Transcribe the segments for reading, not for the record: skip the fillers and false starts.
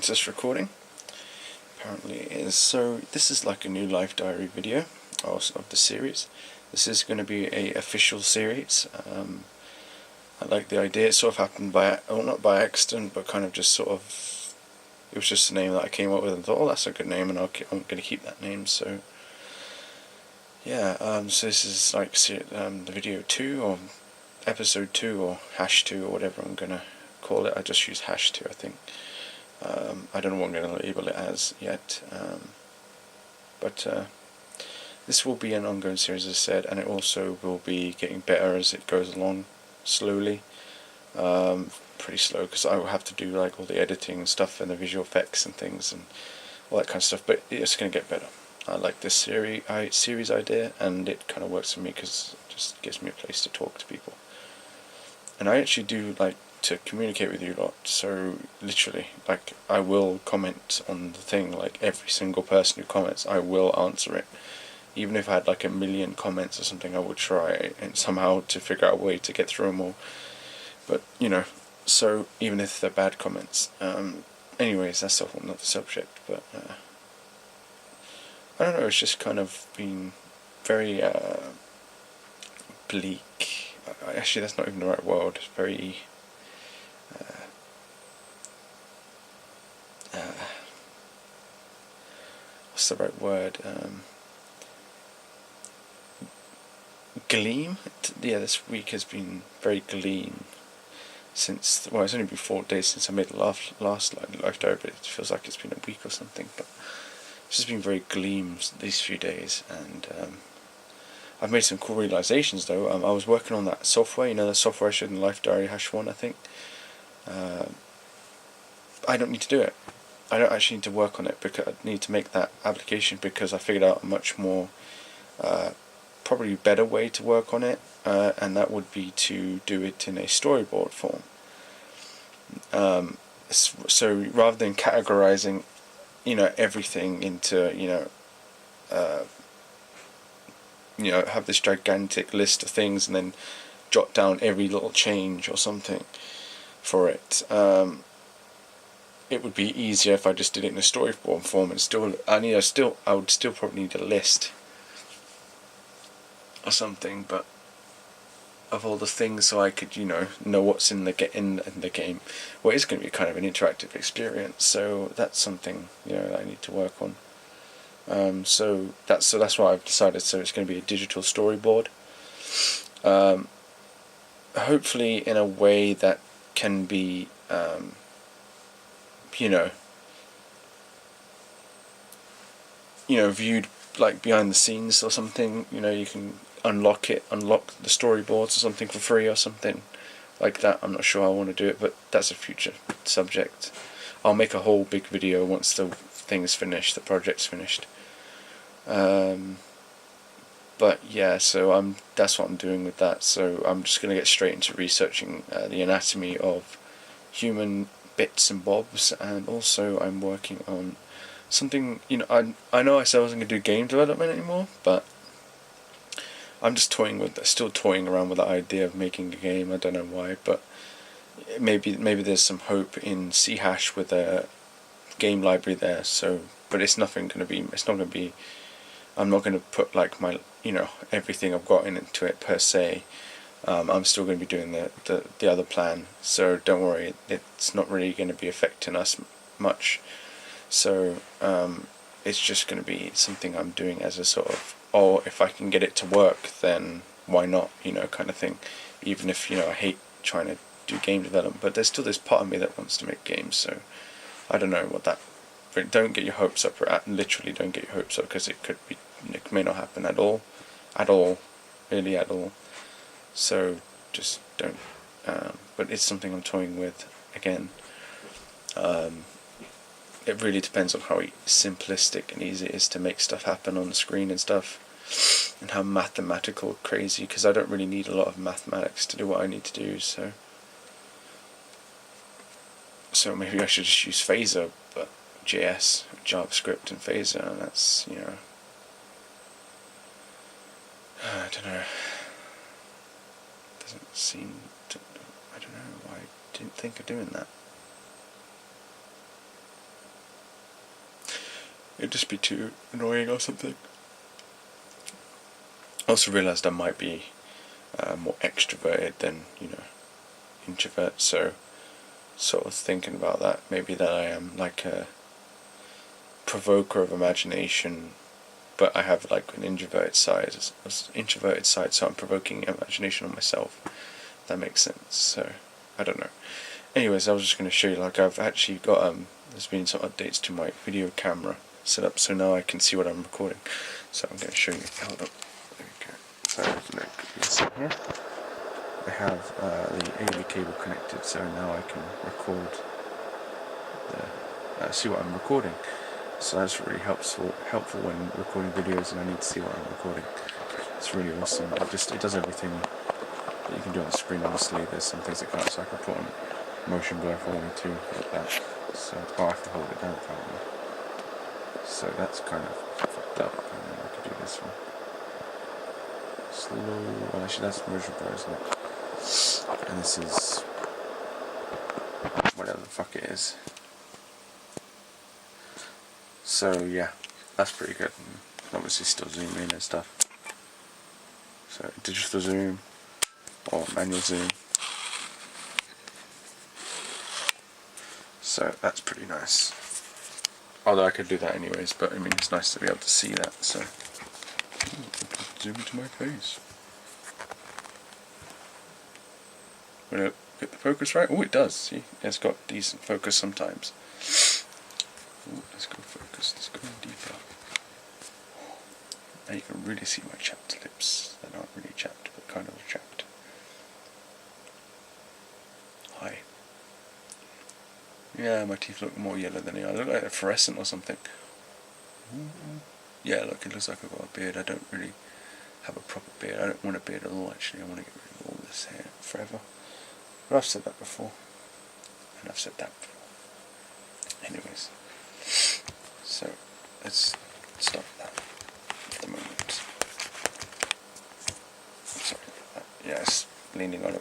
Is this recording? Apparently it is. So this is like a new life diary video of the series. This is going to be a official series. I like the idea. It sort of happened not by accident, but kind of just sort of, it was just a name that I came up with and thought, oh, that's a good name, and I'm going to keep that name. So yeah, so this is like the video 2 or episode 2 or hash 2 or whatever I'm going to call it. I just use hash 2, I think. I don't know what I'm going to label it as yet, but this will be an ongoing series, as I said, and it also will be getting better as it goes along, slowly. Pretty slow, because I will have to do like all the editing and stuff and the visual effects and things and all that kind of stuff, but it's going to get better. I like this series idea, and it kind of works for me because it just gives me a place to talk to people. And I actually do like to communicate with you a lot, so literally, like, I will comment on the thing, like every single person who comments, I will answer it. Even if I had like 1 million comments or something, I would try and somehow to figure out a way to get through them all. But, so even if they're bad comments. Anyways, that's a whole nother subject, but I don't know, it's just kind of been very bleak. Actually, that's not even the right word. It's very what's the right word? Gleam? Yeah, this week has been very gleam since, well, it's only been 4 days since I made the last life diary, but it feels like it's been a week or something. But it's just been very gleam these few days, and I've made some cool realizations though. I was working on that software, the software I showed in Life Diary hash 1, I think. I don't need to do it. I don't actually need to work on it, because I need to make that application, because I figured out a much more probably better way to work on it, and that would be to do it in a storyboard form. So rather than categorizing everything into have this gigantic list of things and then jot down every little change or something for it, it would be easier if I just did it in a storyboard form, and I would still probably need a list or something, but of all the things, so I could know what's in the game. Well, it's going to be kind of an interactive experience, so that's something that I need to work on. So that's why I've decided. So it's going to be a digital storyboard, hopefully in a way that can be viewed like behind the scenes or something. You can unlock the storyboards or something for free or something like that. I'm not sure how I want to do it, but that's a future subject. I'll make a whole big video once the thing's finished, the project's finished. But yeah, so that's what I'm doing with that. So I'm just going to get straight into researching the anatomy of human bits and bobs, and also I'm working on something. I know I said I wasn't going to do game development anymore, but I'm just still toying around with the idea of making a game. I don't know why, but maybe there's some hope in C hash with a game library there. So, but it's not going to be. I'm not going to put like my everything I've got into it per se. I'm still going to be doing the other plan. So don't worry, it's not really going to be affecting us much. So it's just going to be something I'm doing as a sort of, if I can get it to work, then why not, kind of thing. Even if I hate trying to do game development, but there's still this part of me that wants to make games. So I don't know what that. But don't get your hopes up. Literally, don't get your hopes up, because it may not happen at all, really at all. So just don't. But it's something I'm toying with again. It really depends on how simplistic and easy it is to make stuff happen on the screen and stuff, and how mathematical crazy, because I don't really need a lot of mathematics to do what I need to do. So maybe I should just use Phaser, but JS, JavaScript, and Phaser, and that's I don't know. Doesn't seem to. I don't know why I didn't think of doing that. it'd just be too annoying or something. I also realised I might be more extroverted than, introvert, so sort of thinking about that, maybe that I am like a provoker of imagination, but I have like an introverted side, so I'm provoking imagination on myself. If that makes sense. So I don't know. Anyways, I was just going to show you, like, I've actually got there's been some updates to my video camera set up, so now I can see what I'm recording. So I'm going to show you. Hold up. There we go. So look, this here. I have the AV cable connected, so now I can record see what I'm recording. So that's really helpful when recording videos and I need to see what I'm recording. It's really awesome. It does everything that you can do on the screen. Obviously, there's some things that can't, so I can put on motion blur if I wanted to, like that. So I have to hold it down probably. So that's kind of fucked up. And then I could do this one. Slow. Well, actually, that's motion blur, isn't it? And this is whatever the fuck it is. So yeah, that's pretty good. And obviously still zoom in and stuff. So digital zoom or manual zoom. So that's pretty nice. Although I could do that anyways, but I mean it's nice to be able to see that. So zoom into my face. Will it get the focus right? Oh, it does. See, it's got decent focus sometimes. Ooh, let's go focus. Let's go deeper. Now you can really see my chapped lips. They're not really chapped, but kind of chapped. Hi. Yeah, my teeth look more yellow than they are. They look like they're fluorescent or something. Ooh. Yeah, look, it looks like I've got a beard. I don't really have a proper beard. I don't want a beard at all, actually. I want to get rid of all this hair forever. But I've said that before. And I've said that before. Anyways. So, let's stop that for the moment. Sorry about that. Yeah, it's leaning on a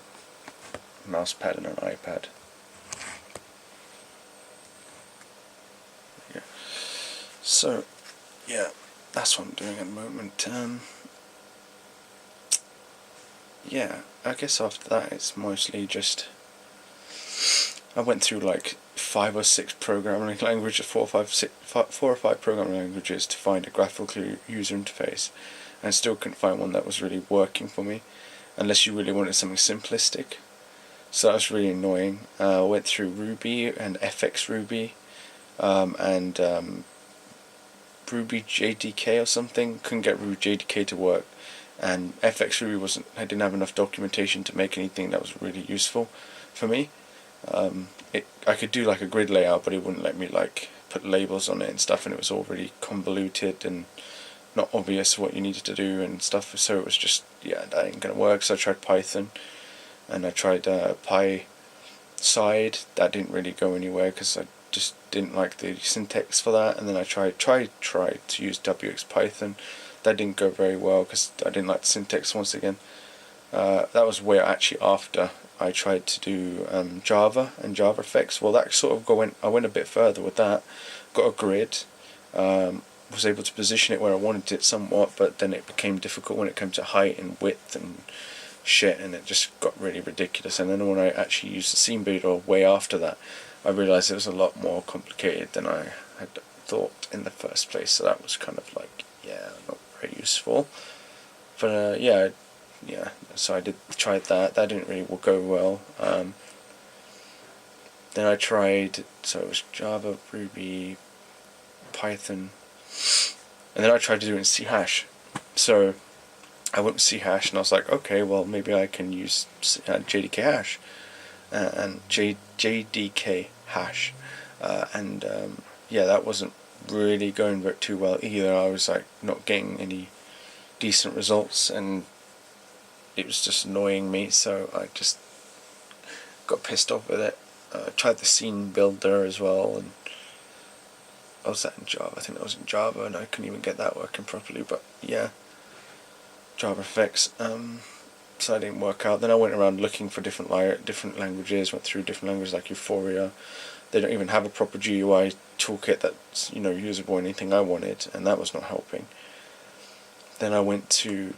mouse pad and an iPad. Yeah. So, yeah, that's what I'm doing at the moment. Yeah, I guess after that it's mostly just, I went through like 5 or 6 programming languages, 4 or 5 programming languages to find a graphical user interface, and still couldn't find one that was really working for me, unless you really wanted something simplistic. So that was really annoying. I went through Ruby and FX Ruby, and Ruby JDK or something. Couldn't get Ruby JDK to work, and FX Ruby I didn't have enough documentation to make anything that was really useful for me. I could do like a grid layout, but it wouldn't let me like put labels on it and stuff, and it was all really convoluted and not obvious what you needed to do and stuff. So it was just, yeah, that ain't gonna work. So I tried Python, and I tried PySide. That didn't really go anywhere because I just didn't like the syntax for that. And then I tried to use WX Python. That didn't go very well because I didn't like the syntax once again. That was way actually after I tried to do Java and Java effects. Well, that sort of I went a bit further with that. Got a grid, was able to position it where I wanted it somewhat, but then it became difficult when it came to height and width and shit, and it just got really ridiculous. And then when I actually used the scene builder way after that, I realised it was a lot more complicated than I had thought in the first place. So that was kind of like, yeah, not very useful. But yeah, so I tried that. That didn't really go well. Then I tried, so it was Java, Ruby, Python, and then I tried to do it in C hash. So I went with C hash, and I was like, okay, well maybe I can use JDK hash and JDK hash, and yeah, that wasn't really going too well either. I was like not getting any decent results, and it was just annoying me, so I just got pissed off with it. Tried the scene builder as well, and I was in Java. I think that was in Java, and I couldn't even get that working properly. But yeah, Java effects. So that didn't work out. Then I went around looking for different languages. Went through different languages like Euphoria, They don't even have a proper GUI toolkit that's, you know, usable or anything I wanted, and that was not helping. Then I went to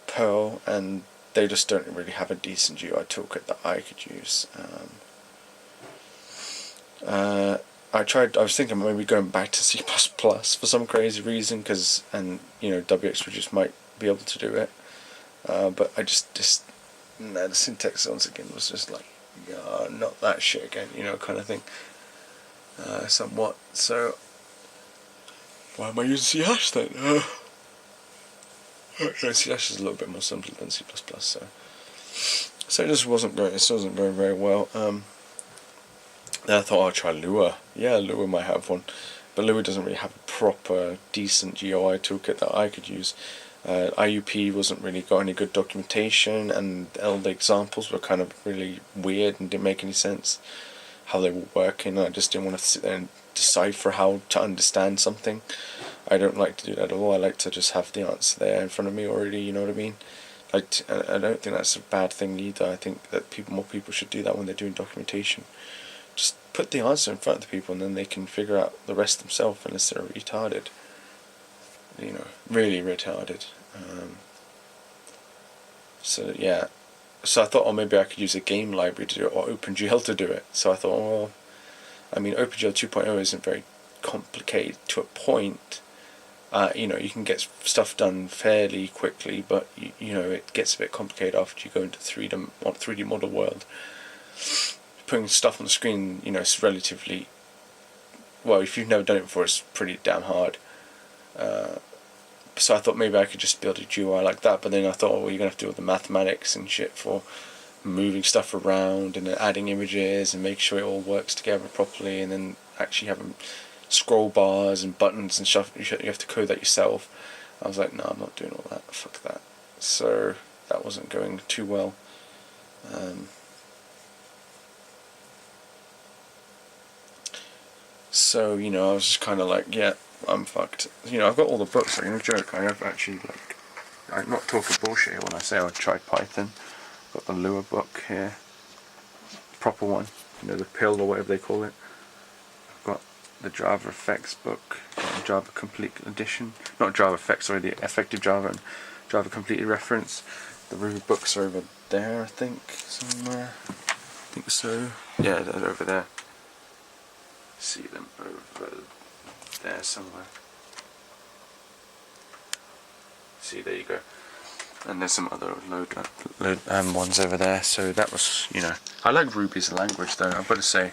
Perl, and they just don't really have a decent GUI toolkit that I could use. I was thinking maybe going back to C++ for some crazy reason, and you know, WXProduce might be able to do it. But I just no, the syntax once again was just like, not that shit again, you know, kind of thing. Somewhat. So why am I using C# then? No, C# is a little bit more simple than C++, so it just wasn't going. It wasn't going very well. Then I thought I'd try Lua. Yeah, Lua might have one, but Lua doesn't really have a proper decent GUI toolkit that I could use. IUP wasn't really got any good documentation, and all the examples were kind of really weird and didn't make any sense how they were working. I just didn't want to sit there and decipher how to understand something. I don't like to do that at all. I like to just have the answer there in front of me already, you know what I mean? I don't think that's a bad thing either. I think that more people should do that when they're doing documentation. Just put the answer in front of the people, and then they can figure out the rest themselves, unless they're retarded. You know, really retarded. So yeah, so I thought, oh, maybe I could use a game library to do it, or OpenGL to do it. So I thought, well, I mean, OpenGL 2.0 isn't very complicated to a point. You know, you can get stuff done fairly quickly, but you know, it gets a bit complicated after you go into 3D model world. Putting stuff on the screen, you know, it's relatively, well, if you've never done it before, it's pretty damn hard. So I thought maybe I could just build a GUI like that, but then I thought, well, you're going to have to do all the mathematics and shit for moving stuff around and adding images and make sure it all works together properly, and then actually having scroll bars and buttons and stuff. You have to code that yourself. I was like, no, I'm not doing all that, fuck that. So that wasn't going too well. So, you know, I was just kind of like, yeah, I'm fucked. You know, I've got all the books, like, no joke, I have actually, like, I'm not talking bullshit here when I say I tried Python. Got the Lua book here, proper one, you know, the pill or whatever they call it. I've got the Java Effects book, got the Java Complete Edition, not Java Effects, sorry, the Effective Java and Java Completely Reference. The Ruby books are over there, I think, somewhere. I think so. Yeah, they're over there. See them over there somewhere. See, there you go. And there's some other load ones over there. So that was, you know, I like Ruby as a language, though, I've got to say,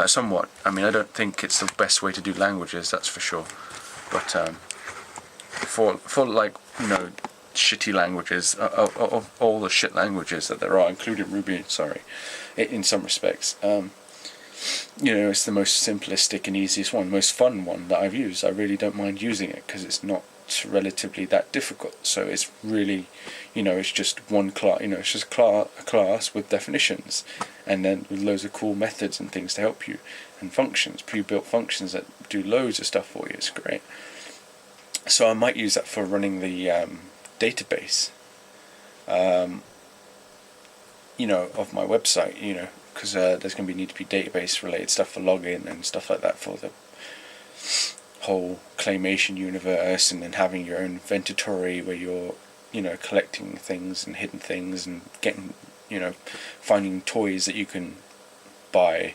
somewhat. I mean, I don't think it's the best way to do languages, that's for sure. But for like, you know, shitty languages, of all the shit languages that there are, including Ruby, sorry, in some respects, you know, it's the most simplistic and easiest one, most fun one that I've used. I really don't mind using it because it's not relatively that difficult. So it's really, you know, it's just one class, you know, it's just a class with definitions, and then with loads of cool methods and things to help you, and functions, pre-built functions that do loads of stuff for you. It's great. So I might use that for running the database, you know, of my website, you know, because there's going to need to be database related stuff for login and stuff like that for the whole claymation universe, and then having your own inventory where you're, you know, collecting things and hidden things and getting, you know, finding toys that you can buy,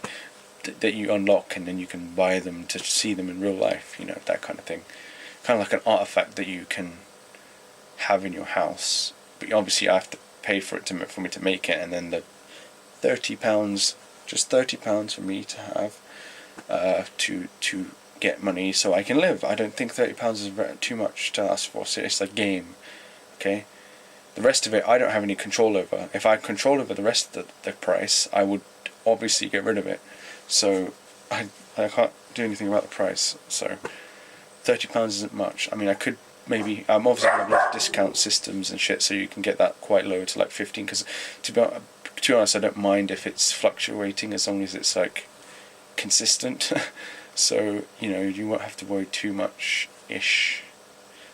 that you unlock, and then you can buy them to see them in real life, you know, that kind of thing. Kind of like an artifact that you can have in your house, but obviously I have to pay for it for me to make it, and then the £30, just £30 for me to have to get money so I can live. I don't think £30 is too much to ask for. So it's a game, okay? The rest of it I don't have any control over. If I had control over the rest of the price, I would obviously get rid of it. So I can't do anything about the price. So £30 isn't much. I mean, I could maybe, I'm obviously going to have discount systems and shit, so you can get that quite low to like 15, because to be honest, I don't mind if it's fluctuating as long as it's like consistent. So, you know, you won't have to worry too much ish,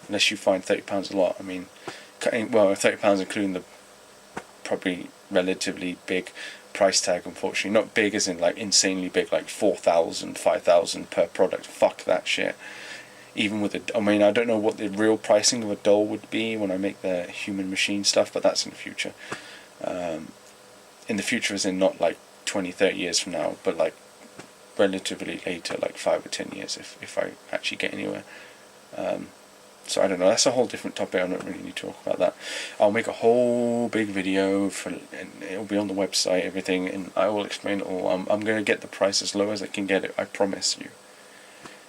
unless you find £30 a lot. I mean, well, £30 including the probably relatively big price tag, unfortunately. Not big as in like insanely big, like 4,000, 5,000 per product. Fuck that shit. Even with I mean, I don't know what the real pricing of a doll would be when I make the human machine stuff, but that's in the future. In the future as in not like 20, 30 years from now, but like relatively later, like 5 or 10 years, if I actually get anywhere. So I don't know, that's a whole different topic. I don't really need to talk about that. I'll make a whole big video and it'll be on the website, everything, and I will explain it all. I'm going to get the price as low as I can get it, I promise you.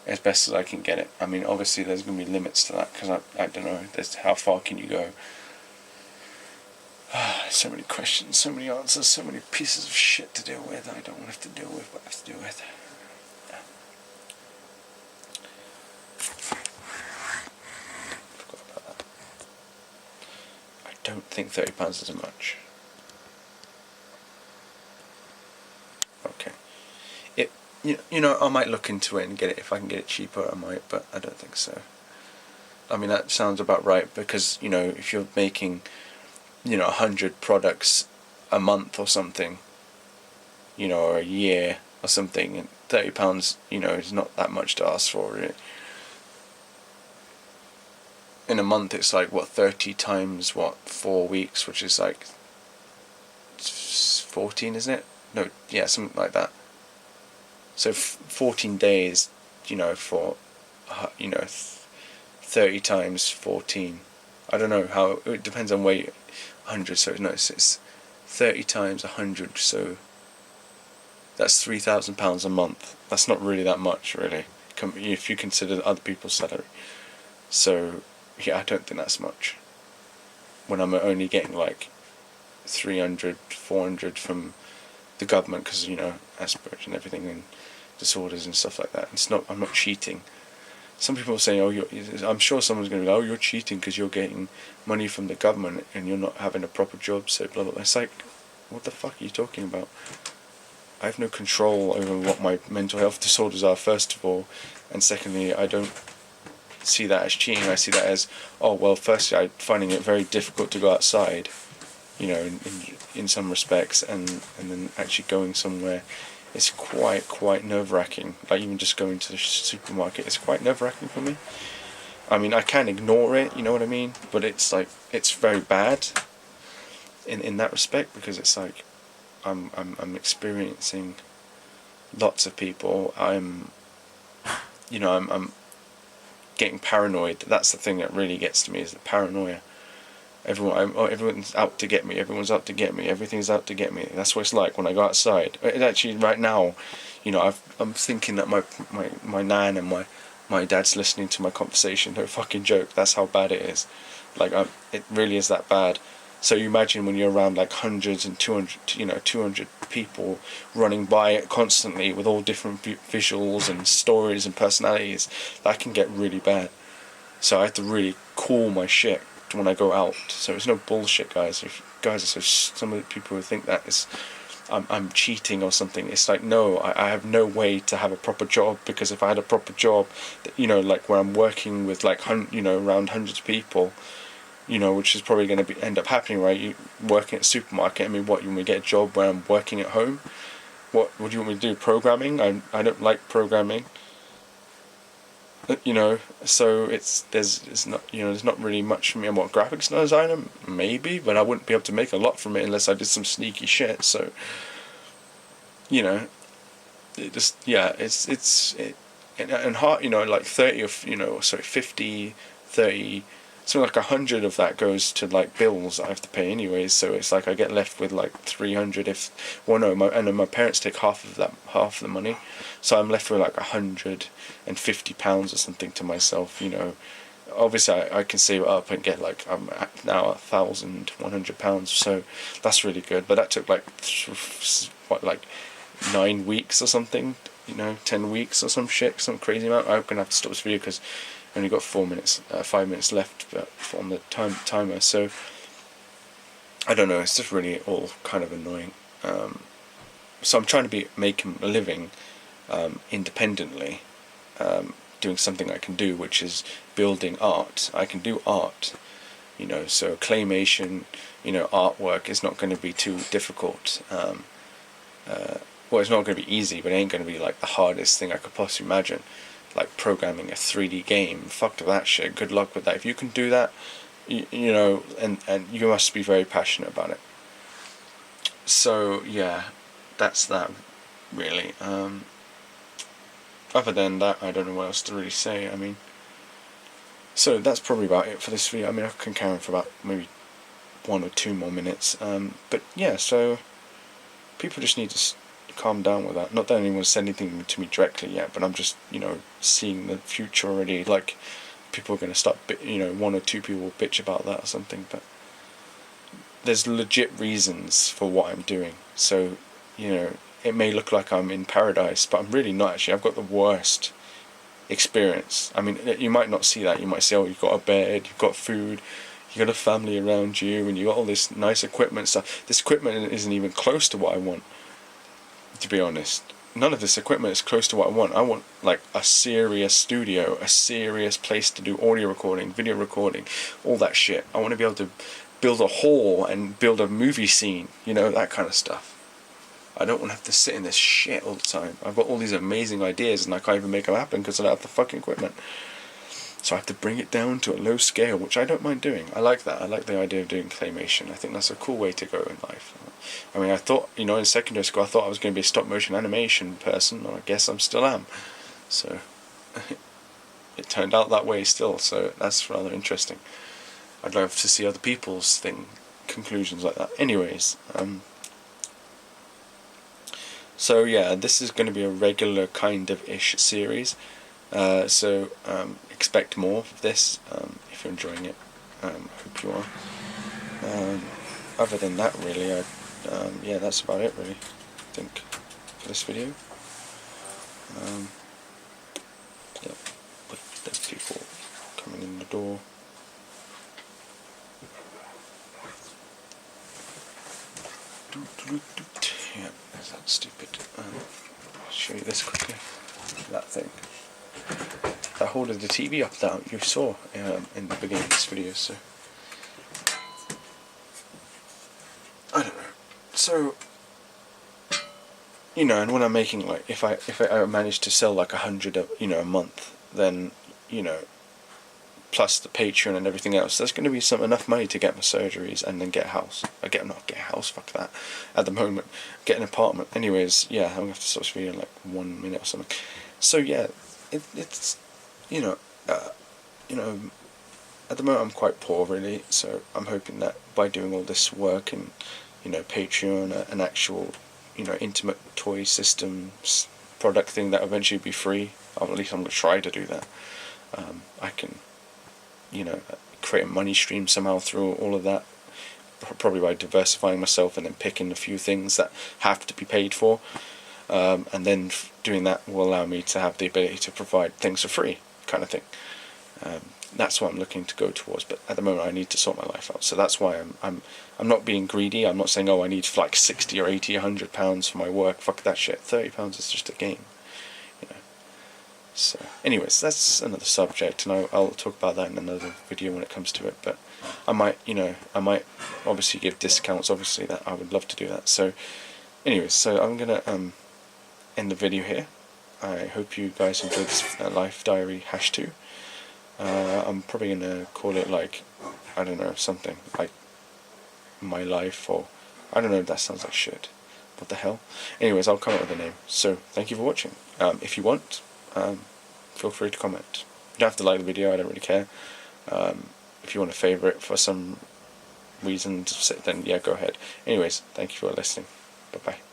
As best as I can get it. I mean, obviously there's going to be limits to that, because I don't know, there's how far can you go. So many questions, so many answers, so many pieces of shit to deal with I don't want to have to deal with, but I have to deal with. Forgot about that. I don't think £30 is much. Okay. You know, I might look into it and get it. If I can get it cheaper, I might, but I don't think so. I mean, that sounds about right, because, you know, if you're making, 100 products a month or something, or a year or something, and £30, is not that much to ask for, really. In a month, it's like, 30 times, 4 weeks, which is like 14, isn't it? No, yeah, something like that. So 14 days, for, 30 times 14. I don't know how, it depends on weight. 100, so no, it's 30 times 100, so that's £3,000 a month. That's not really that much, really, if you consider other people's salary. So, yeah, I don't think that's much. When I'm only getting like 300, 400 from the government, because, Asperger's and everything, and disorders and stuff like that. I'm not cheating. Some people are saying, I'm sure someone's going to be like, you're cheating because you're getting money from the government and you're not having a proper job, so blah, blah, blah. It's like, what the fuck are you talking about? I have no control over what my mental health disorders are, first of all, and secondly, I don't see that as cheating. I see that as, firstly, I'm finding it very difficult to go outside, in some respects, and then actually going somewhere. It's quite nerve-wracking. Like, even just going to the supermarket, it's quite nerve-wracking for me. I mean, I can ignore it, you know what I mean? But it's like, it's very bad in that respect, because it's like, I'm experiencing lots of people. I'm getting paranoid. That's the thing that really gets to me, is the paranoia. Everyone's out to get me. Everyone's out to get me. Everything's out to get me. That's what it's like when I go outside. It actually, right now, I'm thinking that my nan and my dad's listening to my conversation. No fucking joke. That's how bad it is. Like, it really is that bad. So you imagine when you're around like hundreds and 200 people running by it constantly with all different visuals and stories and personalities, that can get really bad. So I have to really cool my shit when I go out. So it's no bullshit, guys. If guys are some of the people who think that I'm cheating or something, it's like, no, I have no way to have a proper job, because if I had a proper job, like where I'm working with like around hundreds of people, which is probably going to end up happening, right? You working at a supermarket. I mean, what, you want me to get a job where I'm working at home? What do you want me to do? Programming? I don't like programming. So there's not really much for me. I'm a graphics designer, maybe, but I wouldn't be able to make a lot from it unless I did some sneaky shit. So, it just, yeah, and hard, like 30 of, 50, 30, something like 100 of that goes to like bills I have to pay anyways. So it's like I get left with like 300 my parents take half of the money, so I'm left with like £150 or something to myself. Obviously I can save it up and get like, I'm at now £1,100, so that's really good. But that took like 9 weeks or something, 10 weeks or some shit, some crazy amount. I'm gonna have to stop this video because I only got 5 minutes left on the timer. So I don't know, it's just really all kind of annoying. So I'm trying to make a living independently, doing something I can do, which is building art. I can do art, so claymation, artwork is not going to be too difficult. well, it's not going to be easy, but it ain't going to be like the hardest thing I could possibly imagine. Like programming a 3D game, fuck that shit. Good luck with that. If you can do that, you know, and you must be very passionate about it. So yeah, that's that really. Other than that, I don't know what else to really say. I mean, so that's probably about it for this video. I mean, I can carry on for about maybe 1 or 2 more minutes. But yeah, so people just need to calm down with that. Not that anyone said anything to me directly yet, but I'm just, you know, seeing the future already. Like, people are going to start, you know, 1 or 2 people will bitch about that or something, but there's legit reasons for what I'm doing. So, you know, it may look like I'm in paradise, but I'm really not actually. I've got the worst experience. I mean, you might not see that. You might say, oh, you've got a bed, you've got food, you got a family around you, and you got all this nice equipment and stuff. This equipment isn't even close to what I want, to be honest. None of this equipment is close to what I want. I want like a serious studio, a serious place to do audio recording, video recording, all that shit. I want to be able to build a hall and build a movie scene, you know, that kind of stuff. I don't want to have to sit in this shit all the time. I've got all these amazing ideas and I can't even make them happen because I don't have the fucking equipment. So I have to bring it down to a low scale, which I don't mind doing. I like that. I like the idea of doing claymation. I think that's a cool way to go in life. I mean, I thought, you know, in secondary school, I thought I was going to be a stop motion animation person, and I guess I still am. So it turned out that way still, so that's rather interesting. I'd love to see other people's conclusions like that. Anyways, so yeah, this is going to be a regular kind of ish series. So expect more of this if you're enjoying it. I hope you are. Other than that, really, yeah, that's about it, really, I think, for this video. Yeah, but there's people coming in the door. Yeah, there's that stupid. I'll show you this quickly. That thing. I holded the TV up down. You saw in the beginning of this video. So I don't know. So you know, and when I'm making like, if I manage to sell like 100, you know, a month, then you know, plus the Patreon and everything else, there's going to be enough money to get my surgeries and then get a house. Not get a house, fuck that. At the moment, get an apartment. Anyways, yeah, I'm gonna have to stop this video in like 1 minute or something. So yeah, it's you know, at the moment I'm quite poor really. So I'm hoping that by doing all this work and, you know, Patreon, an actual, you know, intimate toy systems product thing that eventually be free. Or at least I'm gonna try to do that. I can, you know, create a money stream somehow through all of that, probably by diversifying myself and then picking a few things that have to be paid for, and then doing that will allow me to have the ability to provide things for free, kind of thing. That's what I'm looking to go towards, but at the moment I need to sort my life out. So that's why I'm not being greedy. I'm not saying, oh, I need like 60 or 80 or £100 for my work. Fuck that shit. £30 is just a game, you know. So anyways, that's another subject, and I'll talk about that in another video when it comes to it. But I might obviously give discounts. Obviously, that I would love to do that. So anyways, so I'm gonna end the video here. I hope you guys enjoyed this life diary #2. I'm probably gonna call it like, I don't know, something like my life, or I don't know if that sounds like shit. What the hell? Anyways, I'll come up with a name. So thank you for watching. If you want, feel free to comment. You don't have to like the video, I don't really care. If you want to favourite for some reason, then yeah, go ahead. Anyways, thank you for listening. Bye bye.